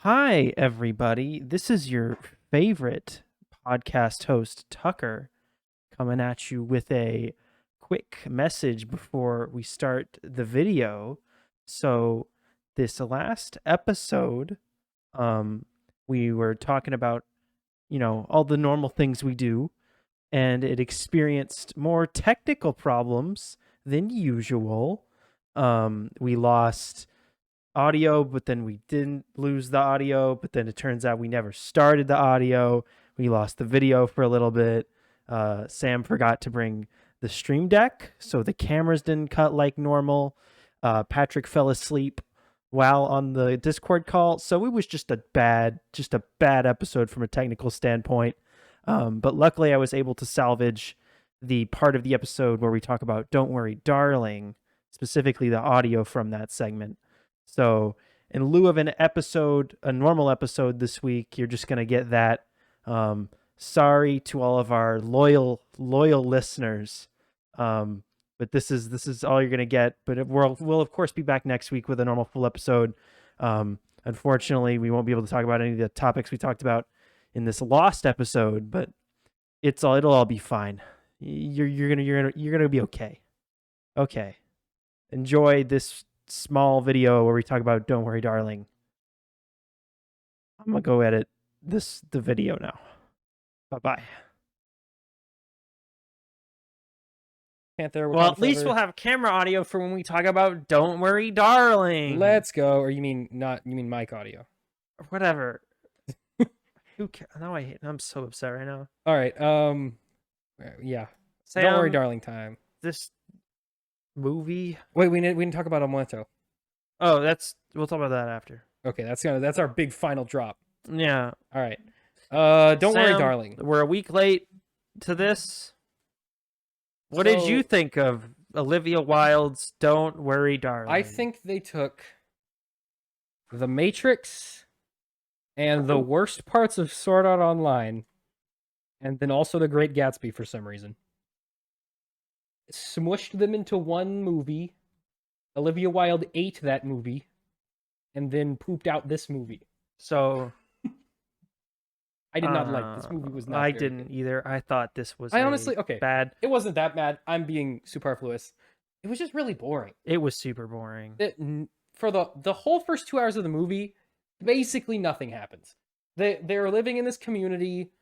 Hi, everybody. This is your favorite podcast host, Tucker, coming at you with a quick message before we start the video. So, this last episode, um, we were talking about, all the normal things we do, and it experienced more technical problems than usual. We lost audio, but then we didn't lose the audio, but then it turns out we never started the audio. We lost the video for a little bit. Sam forgot to bring the stream deck, so the cameras didn't cut like normal. Patrick fell asleep while on the Discord call, so it was just a bad episode from a technical standpoint. But luckily I was able to salvage the part of the episode where we talk about Don't Worry, Darling, specifically the audio from that segment. So in lieu of a normal episode this week, you're just going to get that. Sorry to all of our loyal listeners. But this is all you're going to get. But we'll of course be back next week with a normal full episode. Unfortunately, we won't be able to talk about any of the topics we talked about in this lost episode, but it'll all be fine. You're gonna be okay. Okay. Enjoy this small video where we talk about Don't Worry, Darling. I'm gonna go edit the video now. Bye-bye. Panther. Well, at least we'll have camera audio for when we talk about Don't Worry, Darling. Let's go. Or you mean mic audio? Whatever. Who cares? Now I'm so upset right now. All right. Yeah. Sam, Don't Worry, Darling time. This movie. Wait, we didn't talk about Amuleto. Oh, we'll talk about that after. Okay, that's our big final drop. Yeah. All right. Don't Sam, Worry, Darling. We're a week late to this. What did you think of Olivia Wilde's Don't Worry, Darling? I think they took The Matrix and the worst parts of Sword Art Online, and then also The Great Gatsby for some reason. Smushed them into one movie. Olivia Wilde ate that movie, and then pooped out this movie. So I did not like this movie. Was not. I didn't either. I thought this was. Okay, bad. It wasn't that bad. I'm being superfluous. It was just really boring. It was super boring. For the whole first 2 hours of the movie, basically nothing happens. They're living in this community.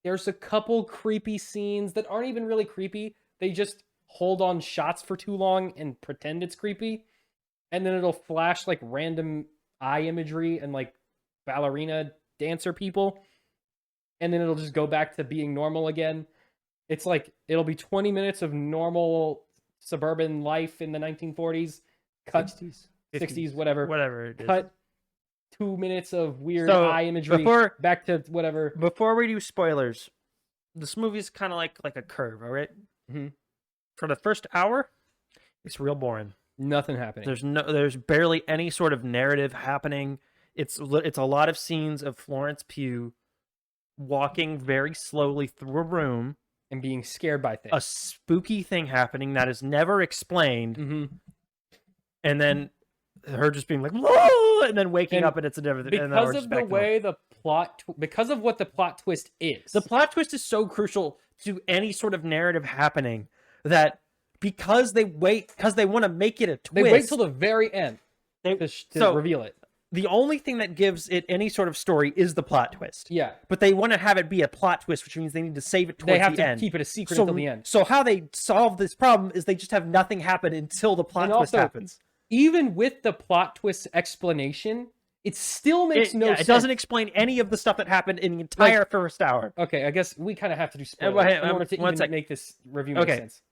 There's a couple creepy scenes that aren't even really creepy. They just hold on shots for too long and pretend it's creepy, and then it'll flash like random eye imagery and like ballerina dancer people, and then it'll just go back to being normal again. It's like it'll be 20 minutes of normal suburban life in the 1940s, cut 60s, whatever it is. Cut 2 minutes of weird eye imagery back to whatever. Before we do spoilers, this movie's kind of like a curve, all right? Mm-hmm. For the first hour, it's real boring. Nothing happening. There's barely any sort of narrative happening. It's a lot of scenes of Florence Pugh walking very slowly through a room and being scared by things. A spooky thing happening that is never explained, and then her just being like, "Whoa!" and then waking up and it's a different. Because of the way the plot, because of what the plot twist is. The plot twist is so crucial to any sort of narrative happening that because they want to make it a twist, they wait till the very end to reveal it. The only thing that gives it any sort of story is the plot twist. Yeah. But they want to have it be a plot twist, which means they need to save it towards the end. They have to keep it a secret until the end. So how they solve this problem is they just have nothing happen until the plot twist happens. Even with the plot twist explanation, it still makes no sense. It doesn't explain any of the stuff that happened in the entire first hour. Okay, I guess we kind of have to do spoilers in order to even make this review make sense.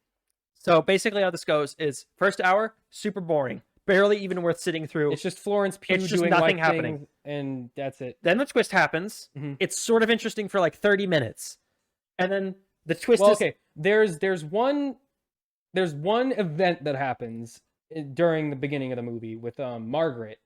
So basically how this goes is first hour, super boring. Barely even worth sitting through. It's just Florence Pugh doing nothing happening, and that's it. Then the twist happens. It's sort of interesting for like 30 minutes, and then the twist is okay. There's one event that happens during the beginning of the movie with Margaret's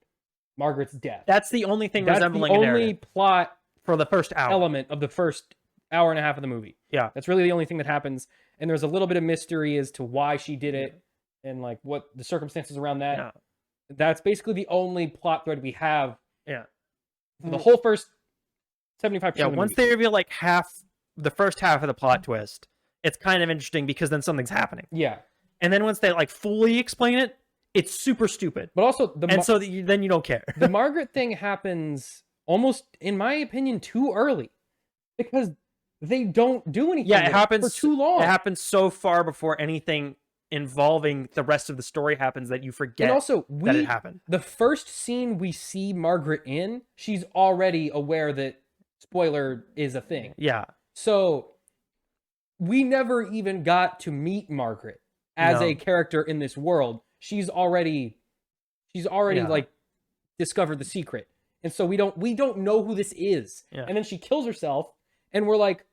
death. That's the only thing that's resembling the a narrative. only plot for the first hour element of the first hour and a half of the movie. Yeah, that's really the only thing that happens, and there's a little bit of mystery as to why she did it. And like what the circumstances around that. Yeah. That's basically the only plot thread we have. Yeah. for the whole first 75%. Yeah, of the once movie. they reveal like the first half of the plot twist, it's kind of interesting because then something's happening. Yeah. And then once they like fully explain it, it's super stupid. But also then you don't care. The Margaret thing happens almost, in my opinion, too early, because they don't do anything. Yeah, it happens for too long. It happens so far before anything involving the rest of the story happens that you forget and also, that it happened. The first scene we see Margaret in, she's already aware that spoiler is a thing. Yeah. So we never even got to meet Margaret as a character in this world. She's already like discovered the secret. And so we don't know who this is. Yeah. And then she kills herself and we're like,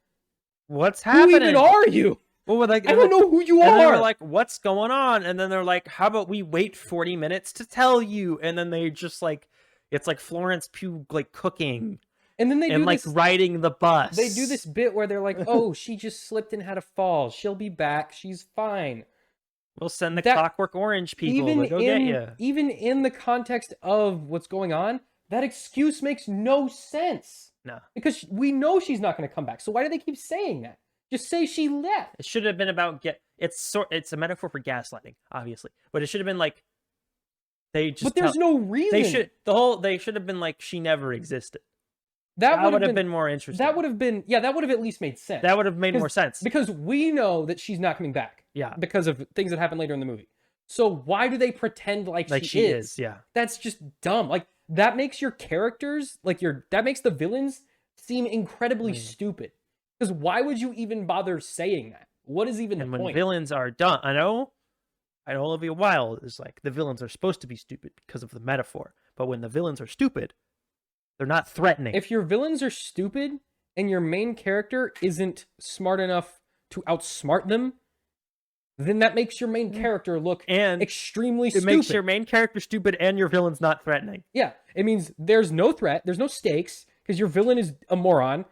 what's happening? Who even are you? Well, like, I don't know who you are. And they're like, what's going on? And then they're like, how about we wait 40 minutes to tell you? And then they just like, it's like Florence Pugh like cooking. And then they do like this, riding the bus. They do this bit where they're like, oh, she just slipped and had a fall. She'll be back. She's fine. We'll send the Clockwork Orange people to go get you. Even in the context of what's going on, that excuse makes no sense. No. Because we know she's not going to come back. So why do they keep saying that? Just say she left. It should have been about it's a metaphor for gaslighting, obviously. But it should have been like But there's no reason. They should have been like she never existed. That would have been more interesting. That would have been that would have at least made sense. That would have made more sense. Because we know that she's not coming back. Yeah. Because of things that happen later in the movie. So why do they pretend like she is? Yeah. That's just dumb. Like that makes your characters that makes the villains seem incredibly stupid. Because why would you even bother saying that? What is even the point? When villains are done, I know Olivia Wilde is like, the villains are supposed to be stupid because of the metaphor. But when the villains are stupid, they're not threatening. If your villains are stupid and your main character isn't smart enough to outsmart them, then that makes your main character look extremely stupid. It makes your main character stupid and your villain's not threatening. Yeah, it means there's no threat, there's no stakes, because your villain is a moron,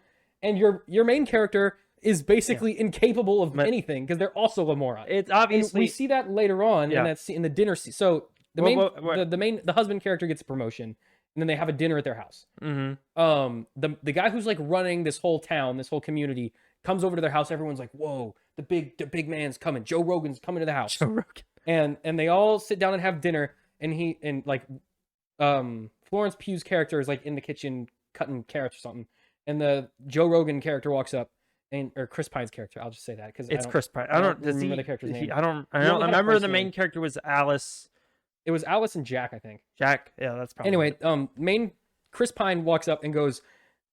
and your main character is basically incapable of anything because they're also a moron. It's obviously, and we see that later on in the dinner scene. So the husband character gets a promotion, and then they have a dinner at their house. Mm-hmm. The guy who's like running this whole town, this whole community, comes over to their house. Everyone's like, "Whoa, the big man's coming. Joe Rogan's coming to the house." Joe Rogan. And they all sit down and have dinner. And Florence Pugh's character is like in the kitchen cutting carrots or something. And the Joe Rogan character walks up, or Chris Pine's character. I'll just say that because it's Chris Pine. I don't remember the character's name. I remember the main character was Alice. It was Alice and Jack, I think. Jack, yeah, that's probably. Anyway, main Chris Pine walks up and goes,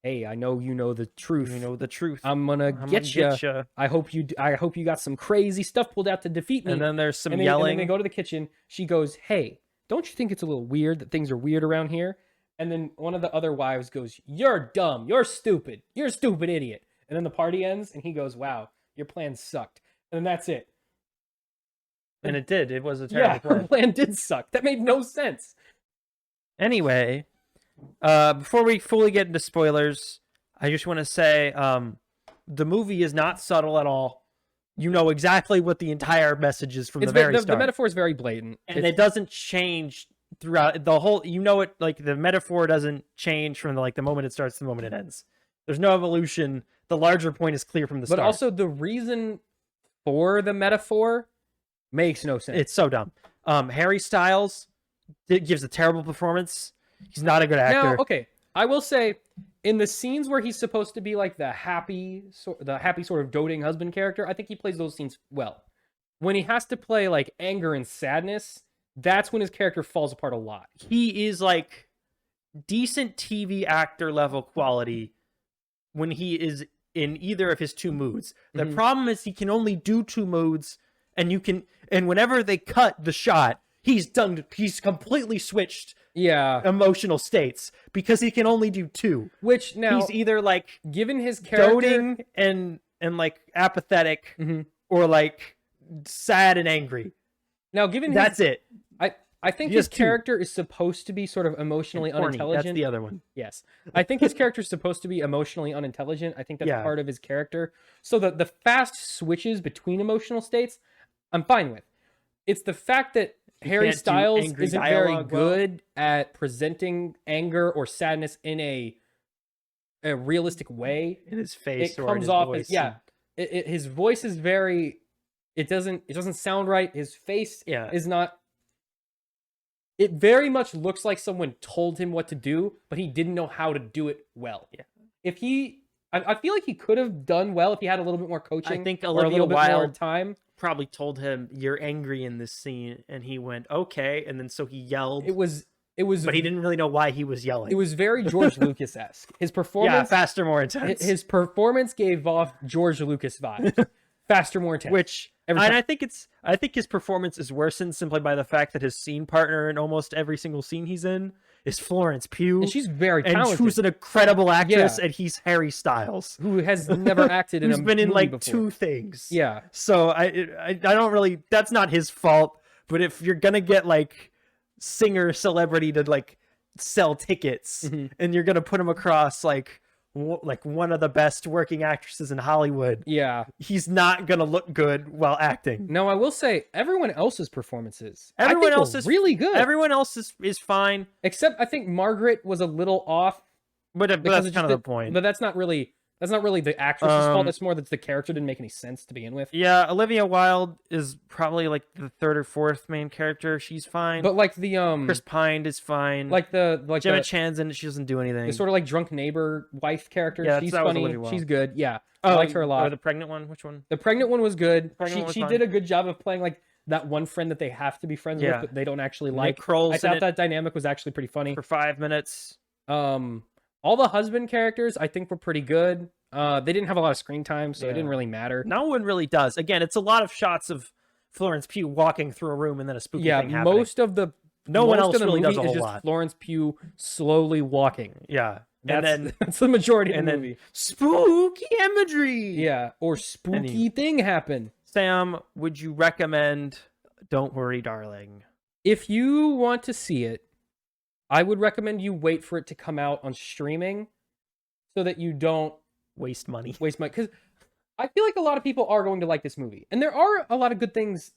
"Hey, I know you know the truth. You know the truth. I'm gonna get you. I hope you got some crazy stuff pulled out to defeat me." And then there's some yelling. And then they go to the kitchen. She goes, "Hey, don't you think it's a little weird that things are weird around here?" And then one of the other wives goes, "You're dumb. You're stupid. You're a stupid idiot." And then the party ends, and he goes, "Wow, your plan sucked." And then that's it. And it did. It was a terrible plan. Her plan did suck. That made no sense. Anyway, before we fully get into spoilers, I just want to say the movie is not subtle at all. You know exactly what the entire message is from the very start. The metaphor is very blatant. And it doesn't change throughout the whole, it, like the metaphor doesn't change from the moment it starts to the moment it ends. There's no evolution. The larger point is clear from the start. But also the reason for the metaphor makes no sense. It's so dumb. Harry Styles gives a terrible performance. He's not a good actor. Now, okay, I will say, in the scenes where he's supposed to be like the happy sort of doting husband character, I think he plays those scenes well. When he has to play like anger and sadness, that's when his character falls apart a lot. He is like decent TV actor level quality when he is in either of his two moods. The problem is he can only do two moods, and whenever they cut the shot, he's completely switched emotional states because he can only do two. Which now he's either like given his character doting and like apathetic or like sad and angry. Now given that's it. I think his character is supposed to be sort of emotionally unintelligent. That's the other one. Yes. I think his character is supposed to be emotionally unintelligent. I think that's part of his character. So the fast switches between emotional states, I'm fine with. It's the fact that Harry can't do Styles angry isn't very dialogue well. good at presenting anger or sadness in a realistic way. In his face, It or in comes his off voice. as his voice is very. It doesn't sound right. His face is not. It very much looks like someone told him what to do, but he didn't know how to do it well. Yeah. If he, I feel like he could have done well if he had a little bit more coaching. I think or a Olivia little bit more Wilde time. probably told him, "You're angry in this scene," and he went, "Okay," and then so he yelled. It was, but he didn't really know why he was yelling. It was very George Lucas-esque. His performance, faster, more intense. His performance gave off George Lucas vibes. Faster, more intense. Which, and I think his performance is worsened simply by the fact that his scene partner in almost every single scene he's in is Florence Pugh, and she's very talented. And who's an incredible actress, and he's Harry Styles, who has never acted in a movie before. Who's been in like before. 2 things. Yeah. So I don't really. That's not his fault. But if you're gonna get like singer celebrity to like sell tickets, and you're gonna put him across like one of the best working actresses in Hollywood, he's not gonna look good while acting. No, I will say everyone else's performances, everyone else is really good. Everyone else is fine, except I think Margaret was a little off. But that's kind of the point. But that's not really the actress's fault. It's more that the character didn't make any sense to begin with. Yeah, Olivia Wilde is probably like the 3rd or 4th main character. She's fine. But like the Chris Pine is fine. Gemma Chan's in it. She doesn't do anything. The sort of like drunk neighbor wife character. Yeah, she's that funny. Was Olivia Wilde. She's good. Yeah, I liked her a lot. Or the pregnant one. Which one? The pregnant one was good. She Was did a good job of playing like that one friend that they have to be friends with, but they don't actually like. Nick Kroll's I thought that dynamic was actually pretty funny for 5 minutes. All the husband characters I think were pretty good. They didn't have a lot of screen time, so it didn't really matter. No one really does. Again, it's a lot of shots of Florence Pugh walking through a room and then a spooky thing happening. No one else really does a whole lot. Florence Pugh slowly walking. Yeah. That's the majority of the movie. Spooky imagery. Yeah, or spooky thing happen. Sam, would you recommend Don't Worry, Darling? If you want to see it, I would recommend you wait for it to come out on streaming so that you don't waste money. Because I feel like a lot of people are going to like this movie. And there are a lot of good things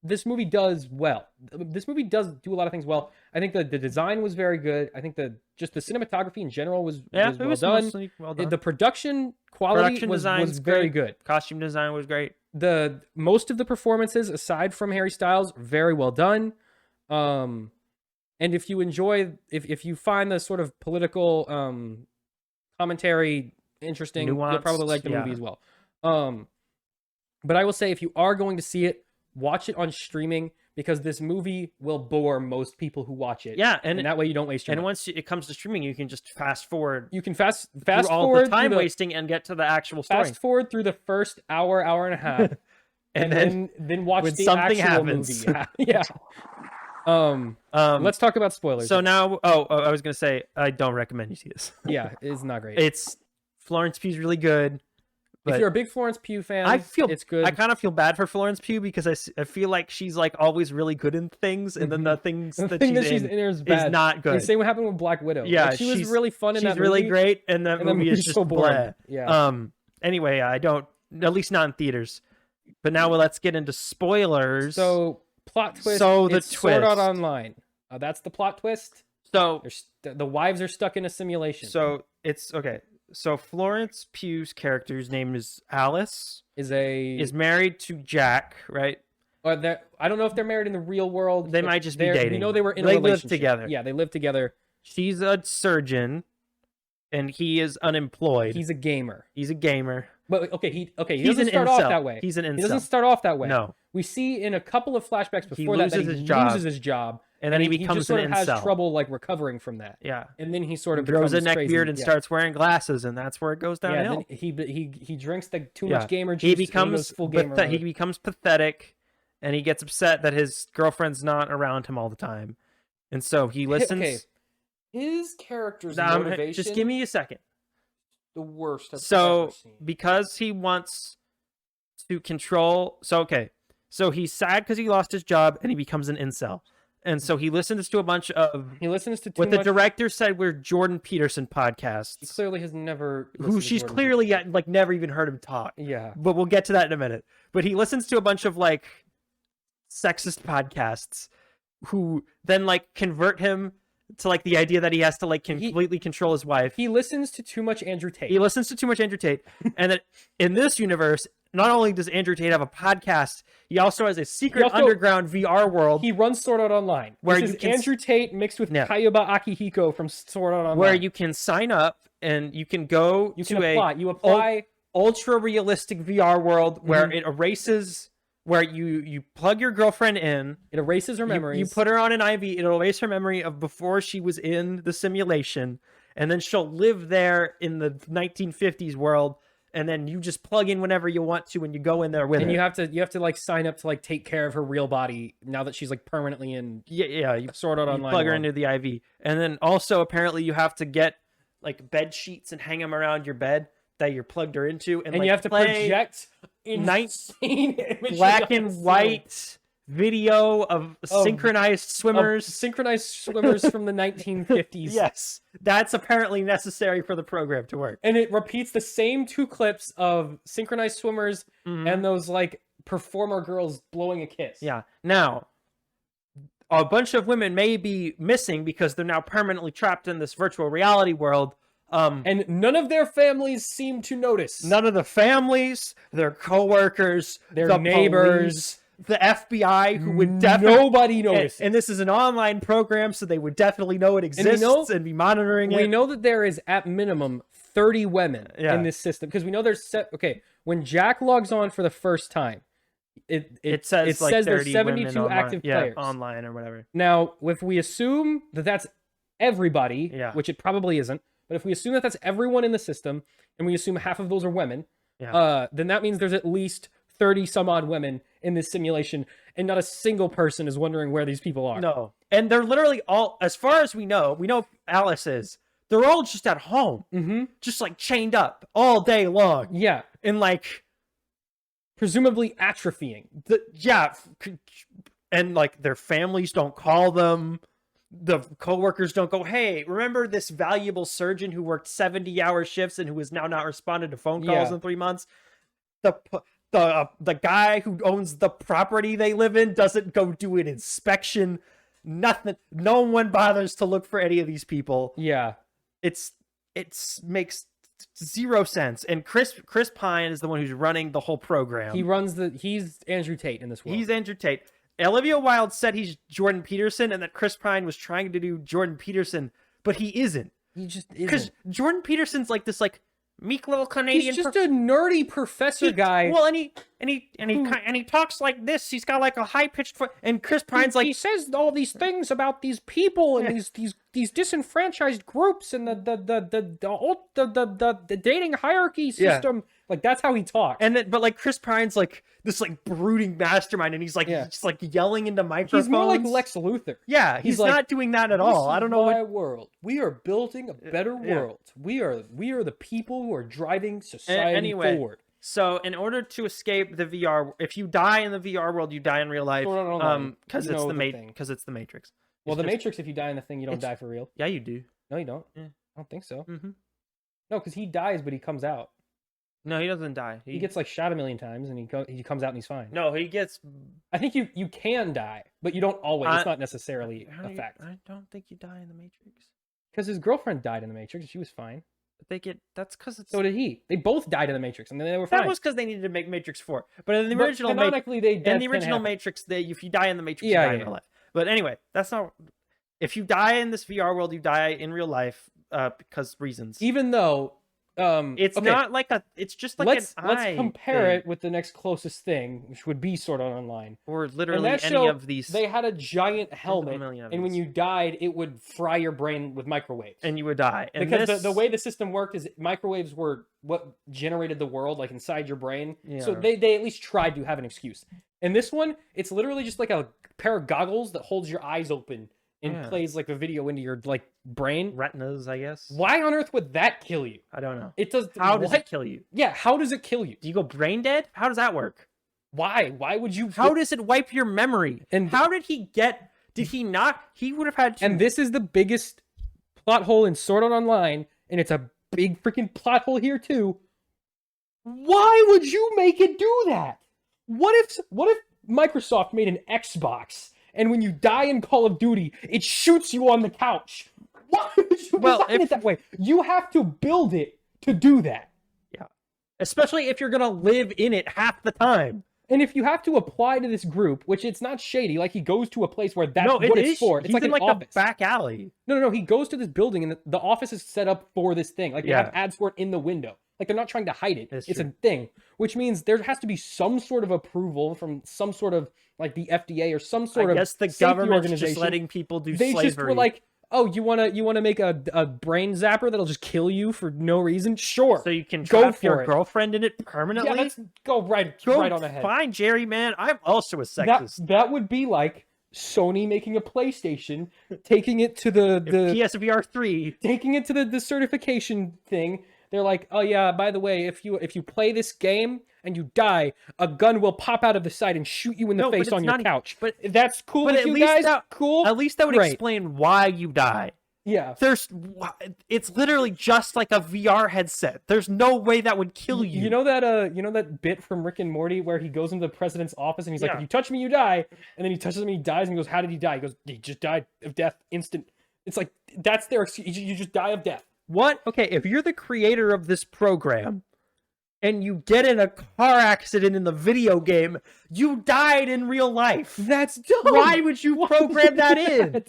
this movie does well. This movie does do a lot of things well. I think the design was very good. I think the cinematography in general was well done. Well done. The production quality was very good. Costume design was great. Most of the performances, aside from Harry Styles, very well done. And if you enjoy, if you find the sort of political commentary interesting, you'll probably like the movie as well. But I will say, if you are going to see it, watch it on streaming, because this movie will bore most people who watch it. Yeah, and that way you don't waste your money. Once it comes to streaming, you can just fast forward. You can fast all forward the time wasting and get to the actual story. Fast forward through the first hour and a half, and then watch the actual movie. Yeah. Let's talk about spoilers. So now, I was gonna say I don't recommend you see this. Yeah, it's not great. It's Florence Pugh's really good. But if you're a big Florence Pugh fan, it's good. I kind of feel bad for Florence Pugh because I feel like she's like always really good in things, and then the things that she's in is not good. The same what happened with Black Widow. Yeah, like, she was really fun in that movie. She's really great, and that movie is just so boring. Bleh. Yeah. Anyway, I don't, at least not in theaters. But now let's get into spoilers. So plot twist. So the twist. Sword Art Online. That's the plot twist. So the wives are stuck in a simulation. So it's okay. So Florence Pugh's character's name is Alice. Is married to Jack, right? I don't know if they're married in the real world. They might just be dating. You know, they were in a relationship. Live together. Yeah, they live together. She's a surgeon, and he is unemployed. He's a gamer. But he doesn't start off that way. He's an incel. He doesn't start off that way. No. We see in a couple of flashbacks before he loses his job. And then he becomes just sort an of incel. has trouble like recovering from that. Yeah. And then he sort of grows a becomes neck crazy. beard and starts wearing glasses, and that's where it goes downhill. Yeah, then he drinks too much gamer juice. He becomes he becomes pathetic, and he gets upset that his girlfriend's not around him all the time, and so he listens. Okay. His character's motivation. Just give me a second. The worst I've ever seen. Because he wants to control. So he's sad because he lost his job, and he becomes an incel. And so he listens to a bunch of... He listens to what the director said were Jordan Peterson podcasts. He clearly has never... She's clearly never even heard him talk. Yeah. But we'll get to that in a minute. But he listens to a bunch of sexist podcasts who then like convert him to like the idea that he has to like completely control his wife. He listens to too much Andrew Tate. And that in this universe, not only does Andrew Tate have a podcast, he also has a secret underground VR world. He runs Sword Art Online. Where this is Andrew Tate mixed with Kayuba Akihiko from Sword Art Online. Where you can sign up and you can go You apply ultra realistic VR world where it erases, where you plug your girlfriend in. It erases her memories. You put her on an IV. It'll erase her memory of before she was in the simulation. And then she'll live there in the 1950s world. And then you just plug in whenever you want to, and you go in there with her. And you have to like sign up to like take care of her real body now that she's like permanently in. You Sword Art Online. Plug her into the IV, and then also apparently you have to get like bed sheets and hang them around your bed that you're plugged her into, and like, you have to project insane black and white video of synchronized swimmers. Synchronized swimmers from the 1950s. Yes. That's apparently necessary for the program to work. And it repeats the same 2 clips of synchronized swimmers and those like performer girls blowing a kiss. Yeah. Now, a bunch of women may be missing because they're now permanently trapped in this virtual reality world. And none of their families seem to notice. None of the families, their coworkers, their neighbors, police, the FBI, who would definitely nobody notice. And this is an online program, so they would definitely know it exists and be monitoring it. We know that there is at minimum 30 women in this system because we know there's when Jack logs on for the first time, it says there's 72 active players online or whatever. Now, if we assume that that's everybody, which it probably isn't, but if we assume that that's everyone in the system and we assume half of those are women, then that means there's at least 30 some odd women in this simulation, and not a single person is wondering where these people are. No. And they're literally all, as far as we know Alice is, they're all just at home, just like chained up all day long. Yeah. And like, presumably atrophying. And like their families don't call them. The coworkers don't go, hey, remember this valuable surgeon who worked 70-hour shifts and who has now not responded to phone calls in 3 months? The guy who owns the property they live in doesn't go do an inspection. Nothing. No one bothers to look for any of these people. Yeah. It makes zero sense. And Chris Pine is the one who's running the whole program. He's Andrew Tate in this world. He's Andrew Tate. Olivia Wilde said he's Jordan Peterson and that Chris Pine was trying to do Jordan Peterson, but he isn't. He just isn't. Because Jordan Peterson's like this like meek little Canadian. He's just a nerdy professor guy. Well, and he talks like this. He's got like a high pitched voice. And Chris Pine's like, he says all these things about these people and these disenfranchised groups and the dating hierarchy system. Like that's how he talks. And then, but like Chris Pine's like this like brooding mastermind, and he's like just like yelling into microphones. He's more like Lex Luthor. Yeah, he's like, not doing that at all. I don't know what world. We are building a better world. We are the people who are driving society forward. So in order to escape the VR, if you die in the VR world, you die in real life. Because it's the Matrix. Well, the Matrix, if you die in the thing, you don't die for real. Yeah, you do. No, you don't. Yeah. I don't think so. No, because he dies, but he comes out. No, he doesn't die. He gets like shot a million times, and he comes out and he's fine. No, he gets. I think you can die, but you don't always. It's not necessarily a fact. I don't think you die in the Matrix. Because his girlfriend died in the Matrix, and she was fine. But that's because it's. So did he. They both died in the Matrix, and then they were fine. That was because they needed to make Matrix 4. But in the original Matrix, if you die in the Matrix, you die in real life. But anyway, that's not. If you die in this VR world, you die in real life because reasons. Even though. It's not like it's just like let's compare it with the next closest thing, which would be Sword Art Online, or literally any of these. They had a giant helmet, and when you died, it would fry your brain with microwaves, and you would die. And because the way the system worked is microwaves were what generated the world, like inside your brain. So they at least tried to have an excuse. And this one, it's literally just like a pair of goggles that holds your eyes open and plays like a video into your like brain retinas, I guess. Why on earth would that kill you? I don't know. It does. How does it kill you? Yeah, how does it kill you? Do you go brain dead? How does that work? Why? Why would you? How does it wipe your memory? And how did he get? Did he not? He would have had to. And this is the biggest plot hole in Sword Art Online, and it's a big freaking plot hole here too. Why would you make it do that? What if Microsoft made an Xbox, and when you die in Call of Duty, it shoots you on the couch. Why would you design it that way? You have to build it to do that. Yeah. Especially if you're going to live in it half the time. And if you have to apply to this group, which it's not shady, like he goes to a place where that's what it's for. It's like an office. The back alley. No. He goes to this building, and the office is set up for this thing. Like, they have ads for it in the window. Like, they're not trying to hide it. It's a thing, which means there has to be some sort of approval from some sort of, like, the FDA or some sort of the government's just letting people do slavery. They just were like, oh, you wanna make a brain zapper that'll just kill you for no reason? Sure. So you can trap your girlfriend in it permanently? Yeah, go right on the head. Fine, Jerry, man. I'm also a sexist. That would be like Sony making a PlayStation, taking it to the PSVR 3, taking it to the certification thing. They're like, oh yeah, by the way, if you play this game and you die, a gun will pop out of the side and shoot you in the face on your couch. But that's cool with you guys? Cool? At least that would explain why you die. Yeah. It's literally just like a VR headset. There's no way that would kill you. You know that bit from Rick and Morty where he goes into the president's office and he's like, if you touch me, you die. And then he touches him and he dies, and he goes, how did he die? He goes, he just died of death, instant. It's like, that's their excuse. You just die of death. What? Okay, if you're the creator of this program and you get in a car accident in the video game, you died in real life. That's dumb. Why would you program that in?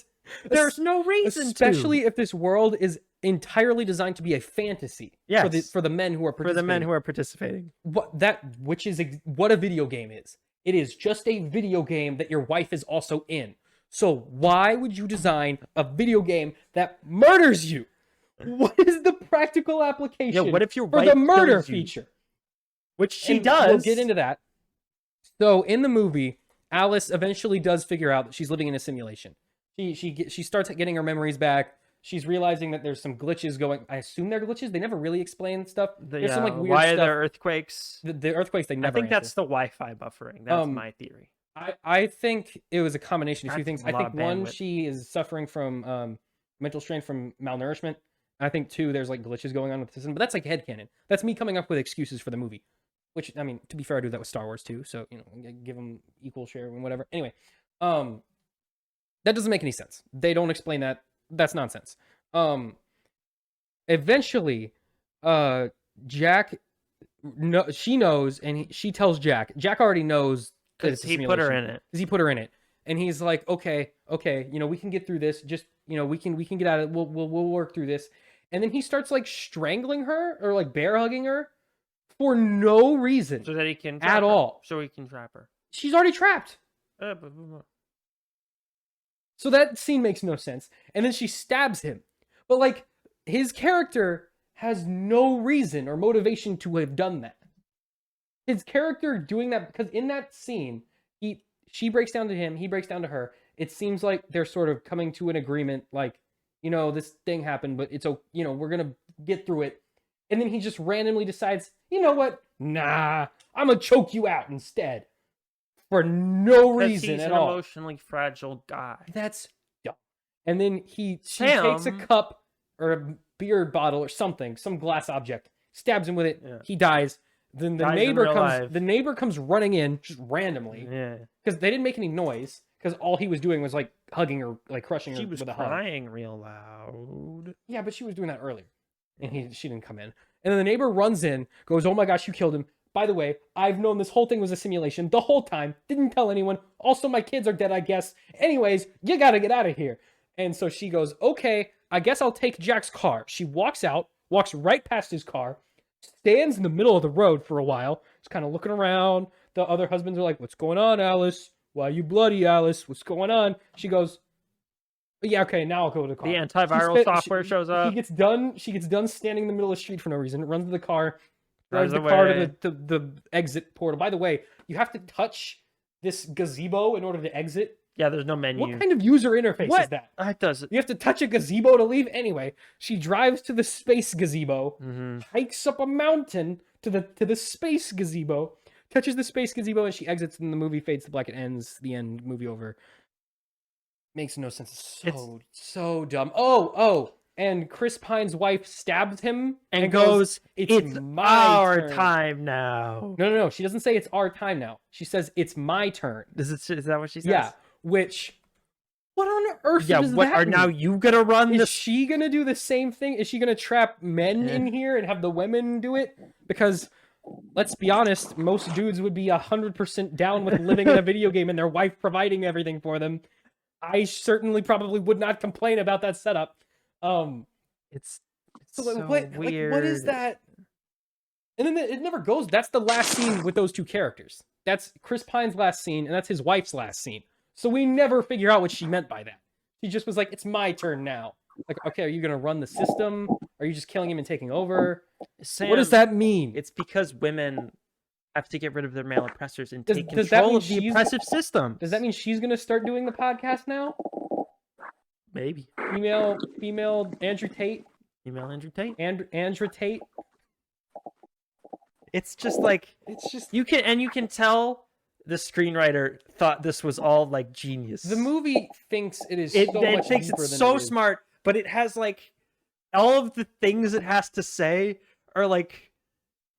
There's no reason Especially if this world is entirely designed to be a fantasy. Yes. For the men who are participating. What a video game is. It is just a video game that your wife is also in. So why would you design a video game that murders you? What is the practical application what if your for the murder feature? Which she does. We'll get into that. So in the movie, Alice eventually does figure out that she's living in a simulation. She starts getting her memories back. She's realizing that there's some glitches going. I assume they're glitches. They never really explain stuff. There's some like weird why stuff. Are there earthquakes? The earthquakes they never. I think that's the Wi-Fi buffering. That's my theory. I think it was a combination of two things. I think one, she is suffering from mental strain from malnourishment. I think two, there's like glitches going on with the system, but that's like headcanon. That's me coming up with excuses for the movie. Which, I mean, to be fair, I do that with Star Wars too, so give them equal share and whatever. Anyway, that doesn't make any sense. They don't explain that. That's nonsense. Eventually, Jack, she knows, and she tells Jack. Jack already knows because he put her in it. Because he put her in it, and he's like, okay, we can get through this. Just we can get out of it. We'll work through this. And then he starts like strangling her or like bear hugging her for no reason, so that he can at all. So he can trap her. She's already trapped. So that scene makes no sense. And then she stabs him. But like his character has no reason or motivation to have done that. His character doing that because in that scene, she breaks down to him, he breaks down to her. It seems like they're sort of coming to an agreement, like, this thing happened, but it's we're gonna get through it. And then he just randomly decides, you know what? Nah, I'm gonna choke you out instead. For no reason at all. He's an emotionally fragile guy. That's dumb. And then she takes a cup or a beer bottle or something, some glass object, stabs him with it. Yeah. He dies. Then the neighbor comes running in just randomly. Yeah. Because they didn't make any noise. Because all he was doing was like hugging her, like crushing her with a hug. She was crying real loud. Yeah, but she was doing that earlier. And she didn't come in. And then the neighbor runs in, goes, oh my gosh, you killed him. By the way, I've known this whole thing was a simulation the whole time. Didn't tell anyone. Also, my kids are dead, I guess. Anyways, you gotta get out of here. And so she goes, okay, I guess I'll take Jack's car. She walks out, walks right past his car, stands in the middle of the road for a while, just kind of looking around. The other husbands are like, what's going on, Alice? Why are you bloody, Alice? What's going on? She goes, yeah, okay, now I'll go to the car. The antiviral software shows up. She gets done standing in the middle of the street for no reason, runs to the car, drives the car to the exit portal. By the way, you have to touch this gazebo in order to exit. Yeah, there's no menu. What kind of user interface is that? It doesn't. You have to touch a gazebo to leave? Anyway, she drives to the space gazebo, hikes up a mountain to the space gazebo, touches the space gazebo, and she exits, and the movie fades to black. It ends. The end. Movie over. Makes no sense. It's so dumb. Oh, and Chris Pine's wife stabs him and goes, "It's my our turn." time now. No. She doesn't say it's our time now. She says it's my turn. Is that what she says? Yeah. Which, what on earth does what that are mean? now you gonna run Is this? she gonna do the same thing? Is she gonna trap men in here and have the women do it? Because let's be honest, most dudes would be 100% down with living in a video game and their wife providing everything for them. I certainly probably would not complain about that setup. It's so weird. Like, what is that? And then it never goes. That's the last scene with those two characters. That's Chris Pine's last scene, and that's his wife's last scene. So we never figure out what she meant by that. She just was like, "It's my turn now." Like, okay, are you gonna run the system? Are you just killing him and taking over? Sam, What does that mean? It's because women have to get rid of their male oppressors and take does that control mean of the oppressive system. Does that mean she's gonna start doing the podcast now? Maybe. Female Andrew Tate. Female Andrew Tate. Andrew Tate. It's just like you can tell the screenwriter thought this was all like genius. The movie thinks it is it so thinks much deeper it's than so it is. smart, but it has like all of the things it has to say are like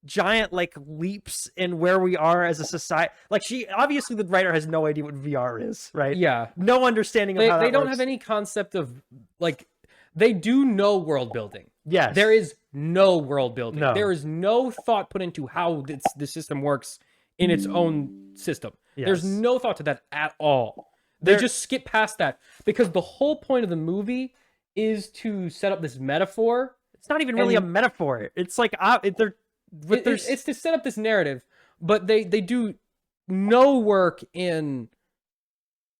giant like leaps in where we are as a society. Like obviously the writer has no idea what VR is, right? Yeah. No understanding of how they that don't works. have any concept of like they do no world building. Yes. There is no world building. No. There is no thought put into how the system works in its own system. Yes. There's no thought to that at all. They just skip past that because the whole point of the movie is to set up this metaphor. It's not even really a metaphor. It's like it's to set up this narrative, but they do no work in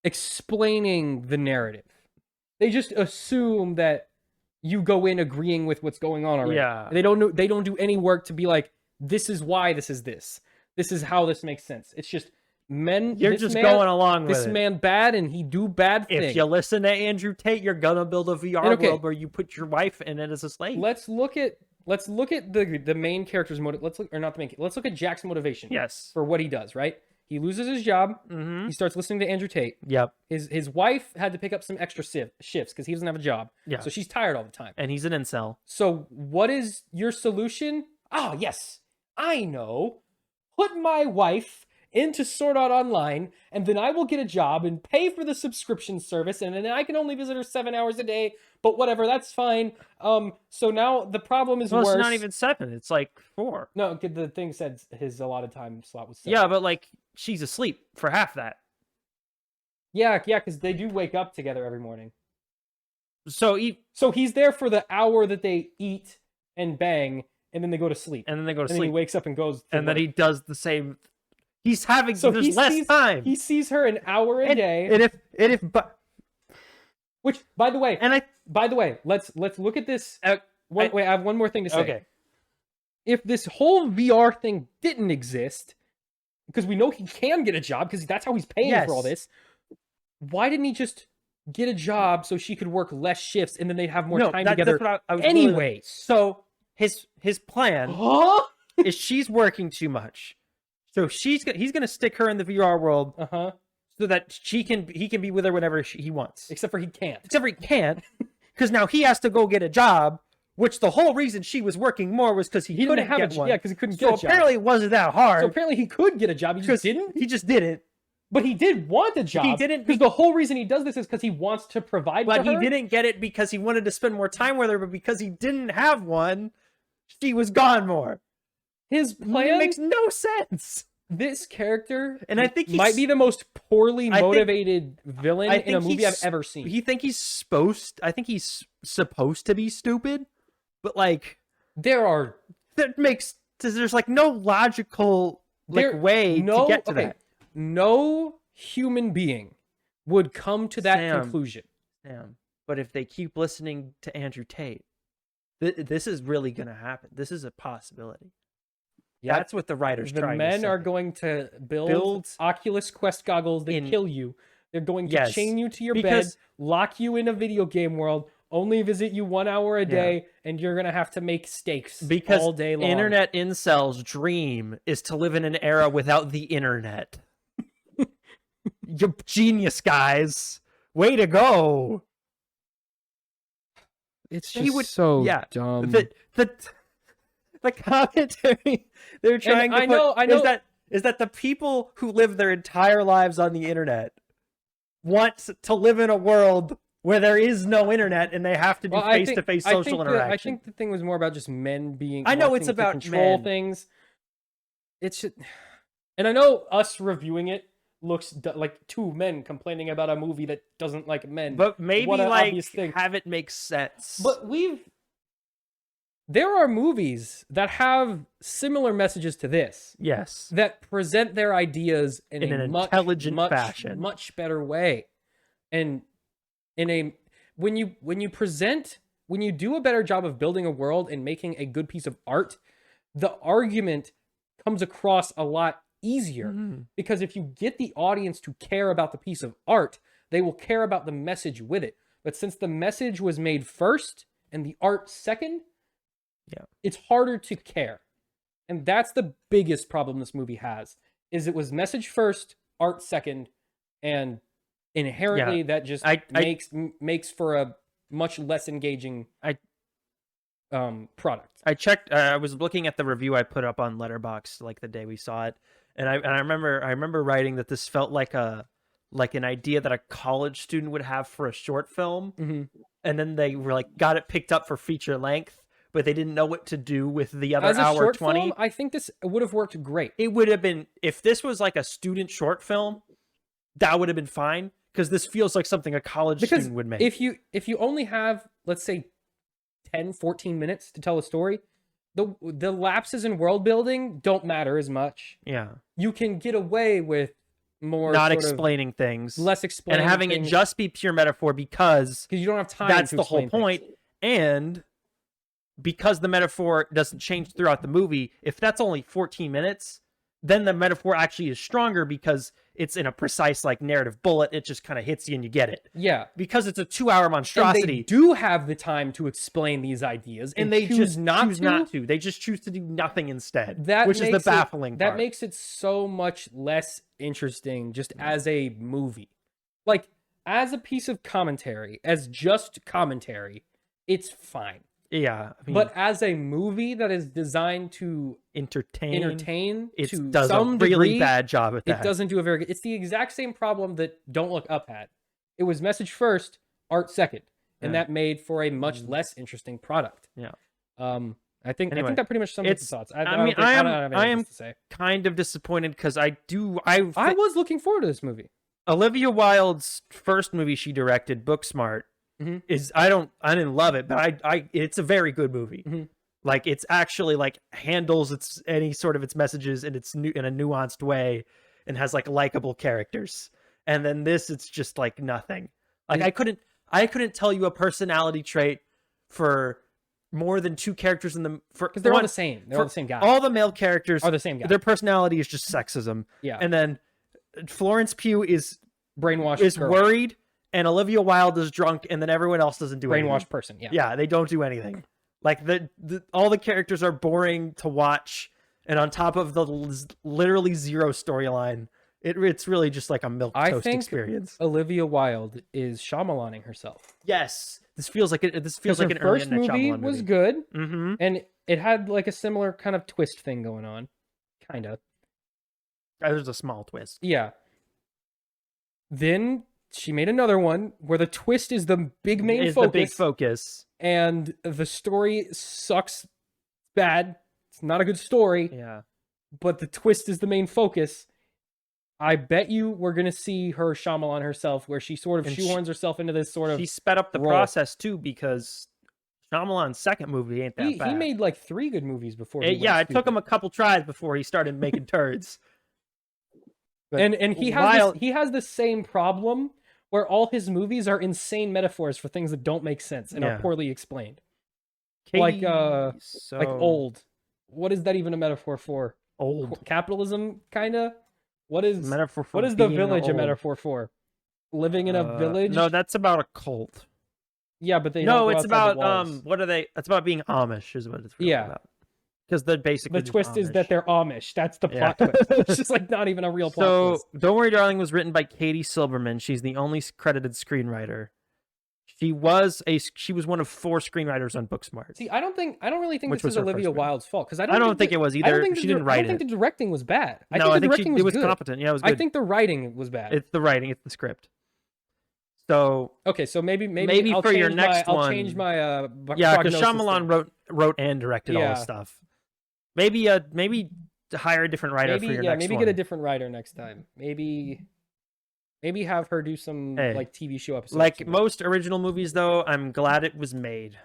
explaining the narrative. They just assume that you go in agreeing with what's going on already. Yeah. They don't do any work to be like, this is why this is this. This is how this makes sense. It's just men. You're just going along with this it. man bad and he do bad things. If you listen to Andrew Tate, you're gonna build a VR world where you put your wife in it as a slave. Let's look at the main character's motive. Let's look at Jack's motivation. Yes. For what he does, right? He loses his job. Mm-hmm. He starts listening to Andrew Tate. Yep. His wife had to pick up some extra shifts because he doesn't have a job. Yeah. So she's tired all the time. And he's an incel. So what is your solution? Ah, yes, I know. Put my wife into Sword Art Online, and then I will get a job and pay for the subscription service, and then I can only visit her 7 hours a day. But whatever, that's fine. So now the problem is worse. It's not even 7. It's like 4. No, the thing said his allotted time slot was 7. Yeah, but like she's asleep for half that. Yeah, because they do wake up together every morning. So he's there for the hour that they eat and bang, and then they go to sleep. And then he wakes up and goes. And then he does the same. He's having there's less time. He sees her an hour a day. Which, by the way, let's look at this. Wait, I have one more thing to say. Okay. If this whole VR thing didn't exist, because we know he can get a job because that's how he's paying for all this, why didn't he just get a job so she could work less shifts and then they'd have more time together? That's what I was anyways. So his plan is she's working too much, so he's gonna stick her in the VR world, so that he can be with her whenever he wants. Except for he can't, because now he has to go get a job. Which the whole reason she was working more was because he couldn't get one. Yeah, because he couldn't get a job. So apparently it wasn't that hard. So apparently he could get a job. He just didn't. He just didn't. But he did want the job. He didn't, because the whole reason he does this is because he wants to provide for her. But he didn't get it because he wanted to spend more time with her. But because he didn't have one, she was gone more. His plan makes no sense. This character, and I think might be the most poorly motivated villain in a movie I've ever seen. I think he's supposed to be stupid, but like there's like no logical way to get to that. No human being would come to that conclusion. But if they keep listening to Andrew Tate, this is really going to happen. This is a possibility. Yeah, that's what the writers trying to say. The men are going to build Oculus Quest goggles that kill you. They're going to chain you to your bed, lock you in a video game world, only visit you 1 hour a day, and you're going to have to make steaks all day long. Internet incels' dream is to live in an era without the internet. You're genius, guys. Way to go. It's They just would, so yeah. dumb. The commentary they're trying to put is that the people who live their entire lives on the internet want to live in a world where there is no internet and they have to do face-to-face social interaction. I think the thing was more about just men being. I know it's about control men. things. It's just, and I know us reviewing it looks like two men complaining about a movie that doesn't like men. But maybe like have it make sense. But there are movies that have similar messages to this. Yes. That present their ideas in an intelligent fashion. Much better way. And when you do a better job of building a world and making a good piece of art, the argument comes across a lot easier. Because if you get the audience to care about the piece of art, they will care about the message with it. But since the message was made first and the art second, it's harder to care. And that's the biggest problem this movie has, is it was message first, art second, and inherently that just makes for a much less engaging product. I checked, I was looking at the review I put up on Letterboxd like the day we saw it, and I remember writing that this felt like an idea that a college student would have for a short film, and then they were like got it picked up for feature length, but they didn't know what to do with the other hour 20. Film, I think this would have worked great. It would have been, if this was like a student short film, that would have been fine, because this feels like something a college student would make. If you only have, let's say, 10, 14 minutes to tell a story, the lapses in world building don't matter as much. Yeah. You can get away with more not explaining things, less explaining, and having it just be pure metaphor, because you don't have time. That's the whole point. And because the metaphor doesn't change throughout the movie, if that's only 14 minutes, then the metaphor actually is stronger because it's in a precise like narrative bullet. It just kind of hits you and you get it. Yeah. Because it's a 2-hour monstrosity. And they do have the time to explain these ideas, and they choose not to. They just choose to do nothing instead, which is the baffling part. That makes it so much less interesting just as a movie. Like, as a piece of commentary, as just commentary, it's fine. Yeah, I mean, but as a movie that is designed to entertain, it to does some a really degree, bad job at that. It doesn't do a very good. It's the exact same problem that Don't Look Up had. It was message first, art second, and that made for a much less interesting product. Yeah. I think that pretty much sums up the thoughts. I am kind of disappointed because I was looking forward to this movie. Olivia Wilde's first movie she directed, Booksmart, is I didn't love it, but it's a very good movie. Like, it's actually like handles its messages in in a nuanced way, and has like likable characters. And then this, it's just like nothing. Like, I couldn't tell you a personality trait for more than 2 characters in the, because they're all the same. They're all the same guy. All the male characters are the same guy. Their personality is just sexism. Yeah. And then Florence Pugh is brainwashed, is worried, and Olivia Wilde is drunk, and then everyone else doesn't do anything. Brainwashed person. Yeah. Yeah, they don't do anything. Like, all the characters are boring to watch, and on top of the literally zero storyline, it's really just like a milquetoast experience. Olivia Wilde is Shyamalaning herself. Yes, this feels like an first movie was good, and it had like a similar kind of twist thing going on, kind of. There's a small twist. Yeah. Then she made another one where the twist is the big main focus. The big focus. And the story sucks bad. It's not a good story. Yeah. But the twist is the main focus. I bet you we're going to see her Shyamalan herself, where she sort of shoehorns herself into this sort of... She sped up the process, too, because Shyamalan's second movie ain't that bad. He made like 3 good movies before. It took him a couple tries before he started making turds. But and he has the same problem where all his movies are insane metaphors for things that don't make sense and are poorly explained. Like old. What is that even a metaphor for? Old. Capitalism, kind of? What is the village old? A metaphor for? Living in a village? No, that's about a cult. Yeah, but it's about what are they? It's about being Amish, is what it's really about. Because they're basically the twist Amish. Is that they're Amish. That's the plot twist. It's just like not even a real plot twist. Don't Worry, Darling was written by Katie Silberman. She's the only credited screenwriter. She was one of 4 screenwriters on Booksmart. See, I don't really think Which this was is her Olivia first movie. Wilde's fault because I don't think it was either. She didn't write I don't think it. the directing was bad. No, I think the directing it was good. competent. Yeah, it was good. I think the writing was bad. It's the writing. It's the script. So okay, so maybe I'll for your change next I'll one, change my yeah, because prognosis Shyamalan thing. wrote and directed all Yeah. this stuff. Maybe hire a different writer for your next one. Maybe get a different writer next time. Maybe have her do some like TV show episodes. Like most original movies, though, I'm glad it was made.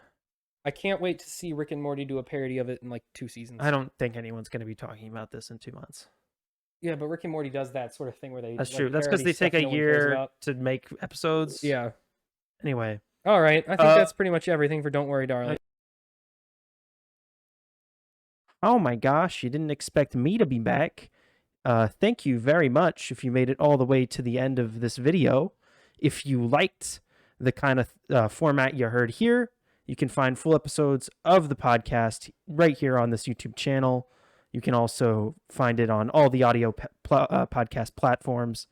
I can't wait to see Rick and Morty do a parody of it in like 2 seasons. I don't think anyone's going to be talking about this in 2 months. Yeah, but Rick and Morty does that sort of thing where they. That's like, true. That's because they take a year to make episodes. Yeah. Anyway. All right. I think that's pretty much everything for Don't Worry, Darling. Oh my gosh, you didn't expect me to be back. Thank you very much if you made it all the way to the end of this video. If you liked the kind of format you heard here, you can find full episodes of the podcast right here on this YouTube channel. You can also find it on all the audio podcast platforms,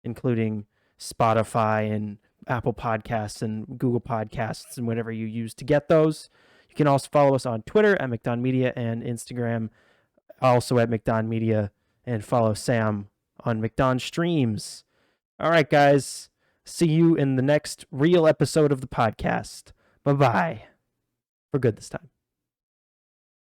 including Spotify and Apple Podcasts and Google Podcasts and whatever you use to get those. You can also follow us on Twitter at McDon Media and Instagram also at McDon Media, and follow Sam on McDon Streams. All right, guys. See you in the next real episode of the podcast. Bye-bye. For good this time.